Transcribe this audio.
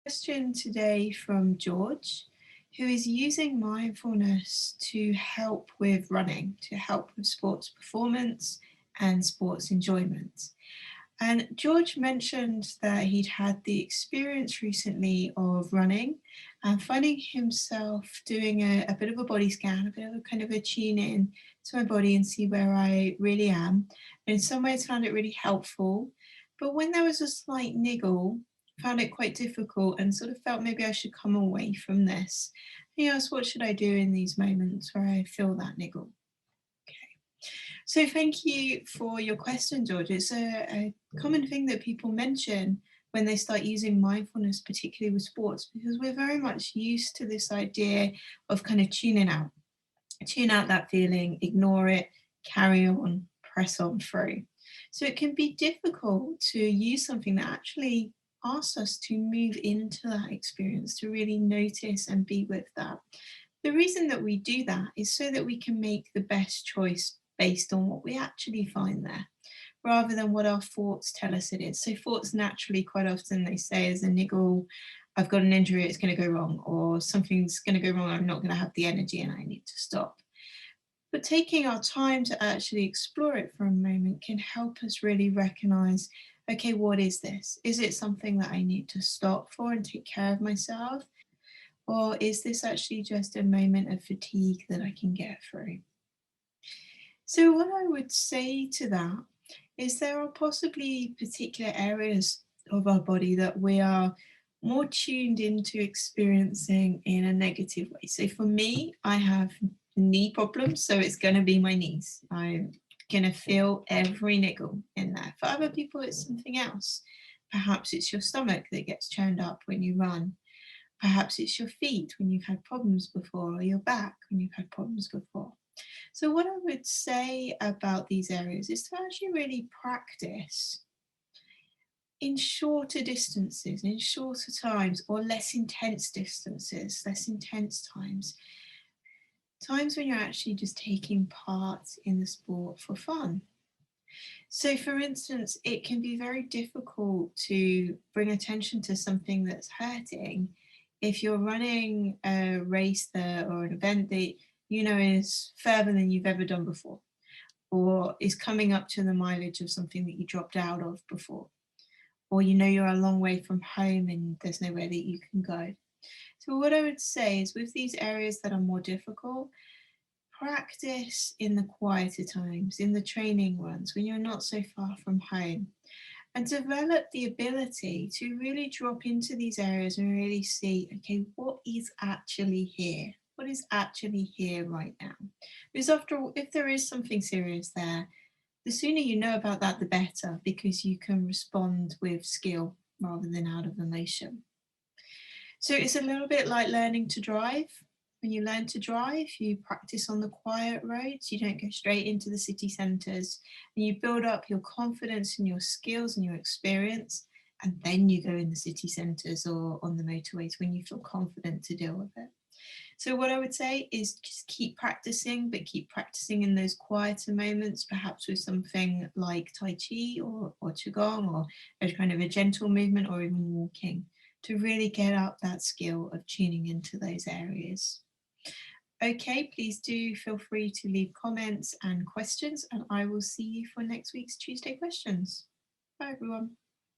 Question today from George, who is using mindfulness to help with running, to help with sports performance and sports enjoyment. And George mentioned that he'd had the experience recently of running and finding himself doing a bit of a body scan, a bit of a kind of a tune in to my body and see where I really am. And in some ways, found it really helpful. But when there was a slight niggle, found it quite difficult and sort of felt maybe I should come away from this. He asked, what should I do in these moments where I feel that niggle? Okay. So thank you for your question, George. It's a common thing that people mention when they start using mindfulness, particularly with sports, because we're very much used to this idea of kind of tune out that feeling, ignore it, carry on, press on through. So it can be difficult to use something that actually asks us to move into that experience, to really notice and be with that. The reason that we do that is so that we can make the best choice based on what we actually find there, rather than what our thoughts tell us it is. So thoughts naturally, quite often they say as a niggle, I've got an injury, it's going to go wrong, or something's going to go wrong, I'm not going to have the energy and I need to stop. But taking our time to actually explore it for a moment can help us really recognize, okay, what is this? Is it something that I need to stop for and take care of myself? Or is this actually just a moment of fatigue that I can get through? So, what I would say to that is there are possibly particular areas of our body that we are more tuned into experiencing in a negative way. So, for me, I have knee problems, so it's going to be my knees. I'm going to feel every niggle in there. For other people, it's something else. Perhaps it's your stomach that gets churned up when you run. Perhaps it's your feet when you've had problems before, or your back when you've had problems before. So, what I would say about these areas is to actually really practice in shorter distances, in shorter times, or less intense distances, less intense times. Times when you're actually just taking part in the sport for fun. So, for instance, it can be very difficult to bring attention to something that's hurting if you're running a race there or an event that you know is further than you've ever done before, or is coming up to the mileage of something that you dropped out of before, or you know you're a long way from home and there's nowhere that you can go. So, what I would say is with these areas that are more difficult, practice in the quieter times, in the training runs, when you're not so far from home, and develop the ability to really drop into these areas and really see, okay, what is actually here? What is actually here right now? Because after all, if there is something serious there, the sooner you know about that, the better, because you can respond with skill rather than out of emotion. So it's a little bit like learning to drive. When you learn to drive, you practice on the quiet roads, you don't go straight into the city centres, and you build up your confidence and your skills and your experience, and then you go in the city centres or on the motorways when you feel confident to deal with it. So, what I would say is just keep practicing, but keep practicing in those quieter moments, perhaps with something like Tai Chi or Qigong or a kind of a gentle movement or even walking to really get up that skill of tuning into those areas. Okay, please do feel free to leave comments and questions, and I will see you for next week's Tuesday questions. Bye, everyone.